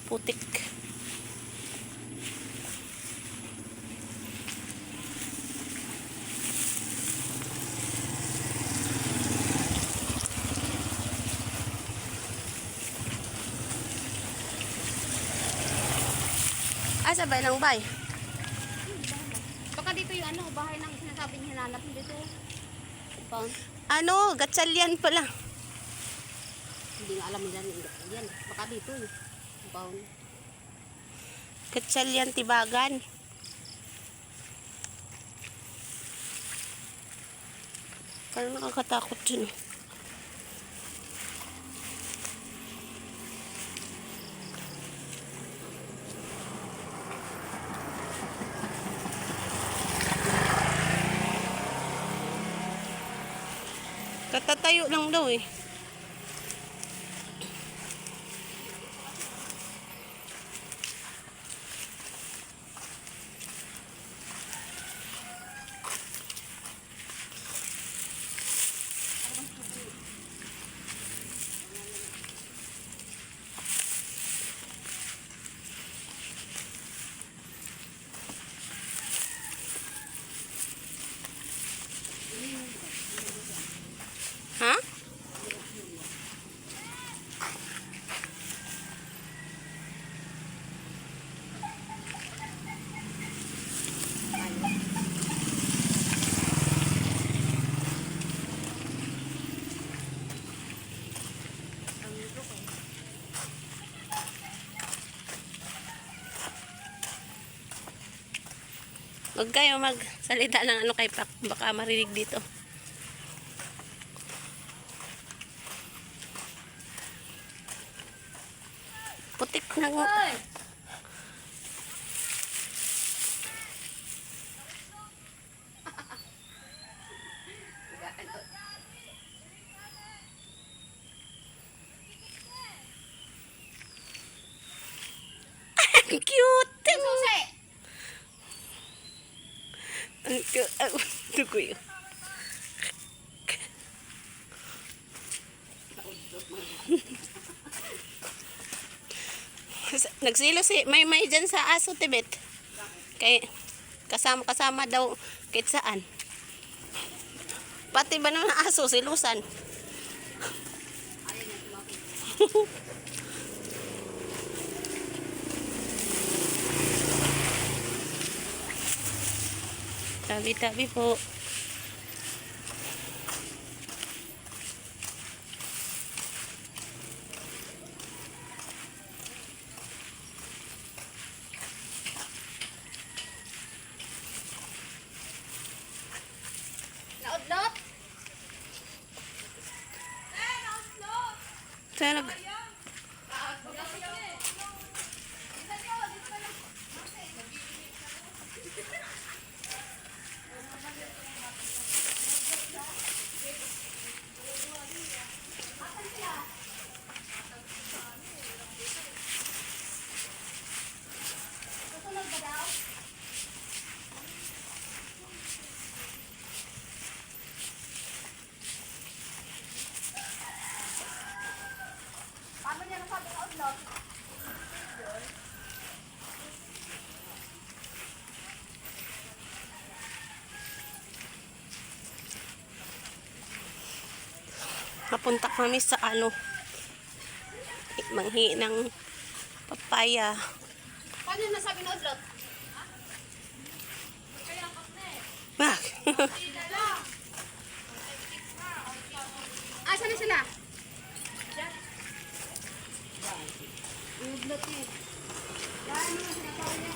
putik. Sabay lang bay. Baka dito yung bahay ng sinasabi niya hinanap mo dito. Pound. Gatsalyan pala. Hindi nga alam nila yung yan. Baka dito eh. Pound. Gatsalyan, Tibagan. Parang nakakatakot yun. Katatayo lang daw eh. Ha? Huwag kayo magsalita ng kay Pak. Baka marinig dito. Putik na nga. Ang cute! Ang cute. Ito ko yun. Nagsilo si may dyan sa aso, Tibet. Kay kasama daw kahit saan. Pati ba naman aso, silusan. Tabi-tabi po. Naudlot? Sana Paano niya nasabi naudlot? napunta kami sa manghi ng papaya. Paano niya nasabi naudlot? Mak. Asa na sila? Naudlot eh. Yan naman sinasabi niya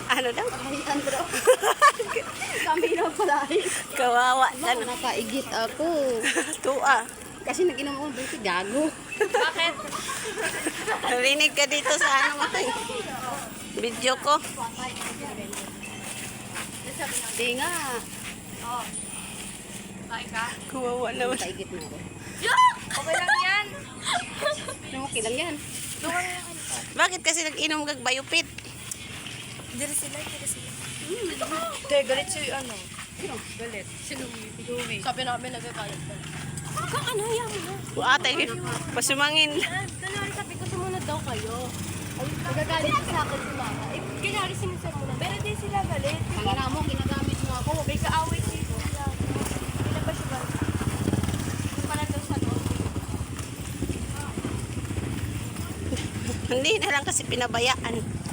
Ano daw? Ayan bro. Kami na pala. Kawawa ka na. Nakaigit ako. Tua. Kasi nag-inom ako dito, gago. Bakit? Narinig ka dito sa video ko. Di nga. Oh. Kain ka? Kawawa naman. Nakaigit na ako. Okay lang yan. Okay lang yan. Bakit kasi nag-inom kag bayupit? Diri sila. Te, galit si ano? Galit. Si Louie. Sabi namin nagkakalit na. Ano, yan mo na. Ate, pasumangin. Kunwari sabi ko sumunod daw kayo. Ay, nagagalit sa akin si mama. Eh, kunwari sinisir mo na. Pero di sila galit. Kanina mo, ginagamit mo ako. May kaaway dito sila. Sila ba siya ba? Kung pala daw sa loob. Hindi na lang kasi pinabayaan.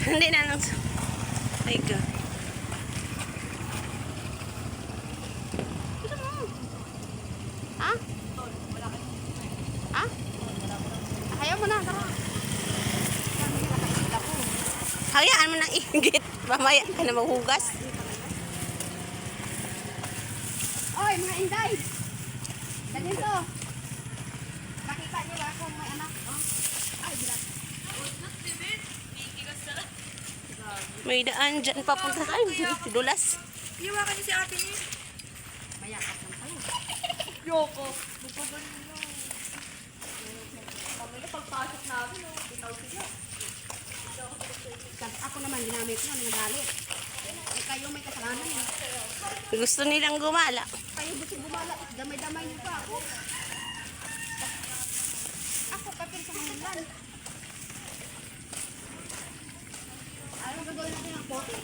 Hindi na lang. Ay ka. Ha? Ha? Ayaw mo na. Tara. Hayaan mo nang ingit. Mamaya ka na maghugas. Oy, mga inday! Ganyan to. Nakita niyo ba kung may anak? Oh? Ay, bilat. May daan dyan papunta tayo. Dulas. Iwakan niyo si ate niya. Mayakap lang tayo. Yoko. Magpagaling na. Kami na pagpasok namin, bitaw sila. Kasi ako naman ginamit yun, nagalit. Eh, kayo may kasalanan yun. Gusto nilang gumala. Kayo gusto bumala, damay-damay niyo pa ako. Ako kapil sa mga lan. Ano gagawin natin ng pote?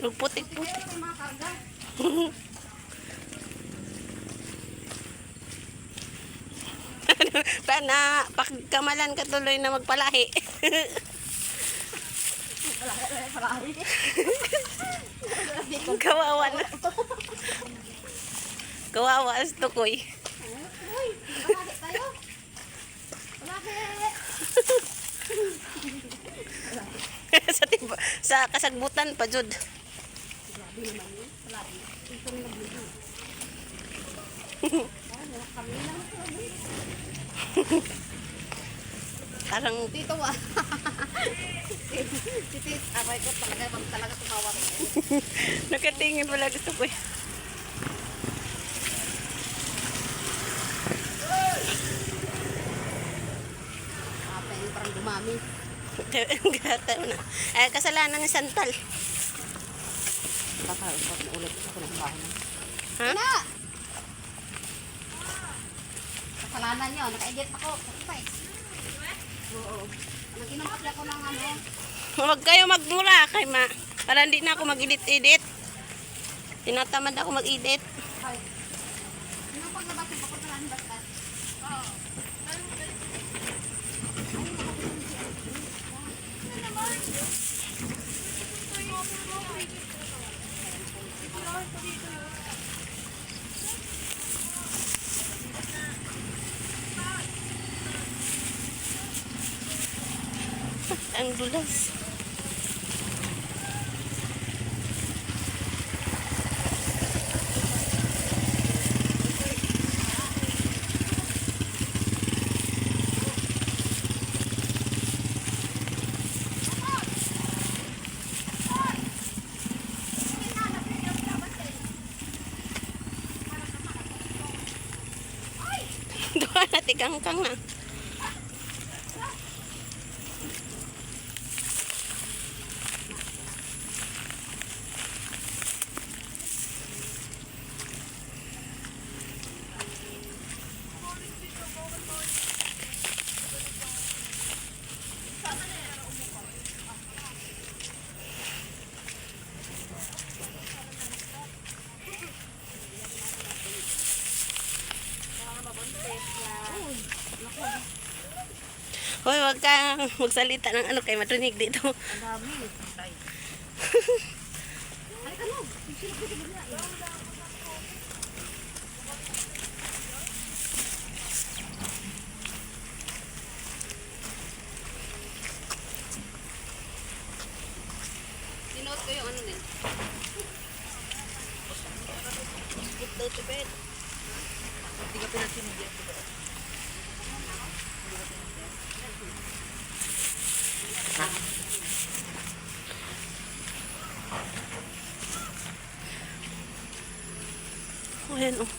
Nagputik-putik. Pero may mga karga. Na pagkamalan ka tuloy na magpalahi. Kawawa na. Kawawa sa tukoy. Uy, malapit tayo. Malapit. sa sa kasagbutan pa jud. Grabe naman yun. Malapit. Ito na nag-video. Ano, kami lang ito. Parang Tito ah. Titit, abay ko talaga, pag talaga tumawag. nakatingin wala gusto ko. Apa yung parang dumami. Gata na. Kasalanan ni Santal. Baka ulit ako ng bahay. Ha? Na! Kasalanan nyo, naka-edit ako. Kapay. Oo. Nag-inom kasi ako ng ano. Huwag kayo magmura kay ma. Para hindi na ako mag-edit-edit. Tinatamad ako mag-edit. Ay. Ano paglabas yung papuntalan basta? Oo. Ang dulas. Doon na tikang-kang na. Hoy, wag ka magsalita ng ano kay matunig dito. Ang dami. Halika mo. Silip ko bigla eh. Sinuot ko yung ano din. Get daw to bed. Hindi ka pinasinigyan. Oh, yan oh.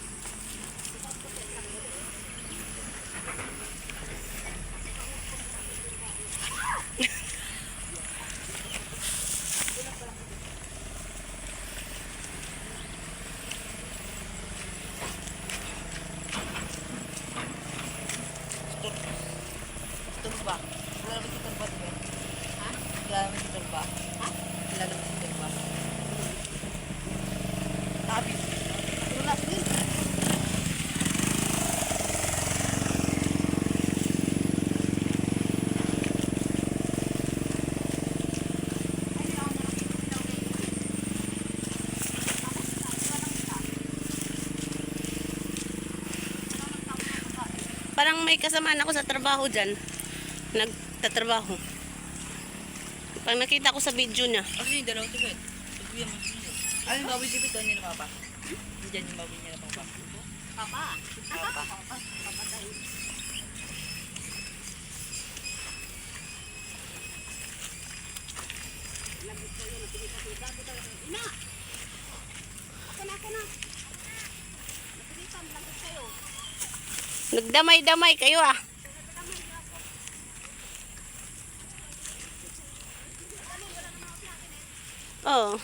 Parang may kasamaan ako sa trabaho dyan. Nagtatrabaho. Pag nakita ko sa video niya. Kasi yung dalawa ito, bet. Pagbiyan mo. Ano yung baboy dito? Doon nila mapa. Diyan yung baboy nila mapa. Papa. Papa. Papa tayo. Labit kayo, napilitan. Gago talaga. Ina! Ako na. Napilitan, labit kayo. Nagdamay-damay kayo ah. Oo.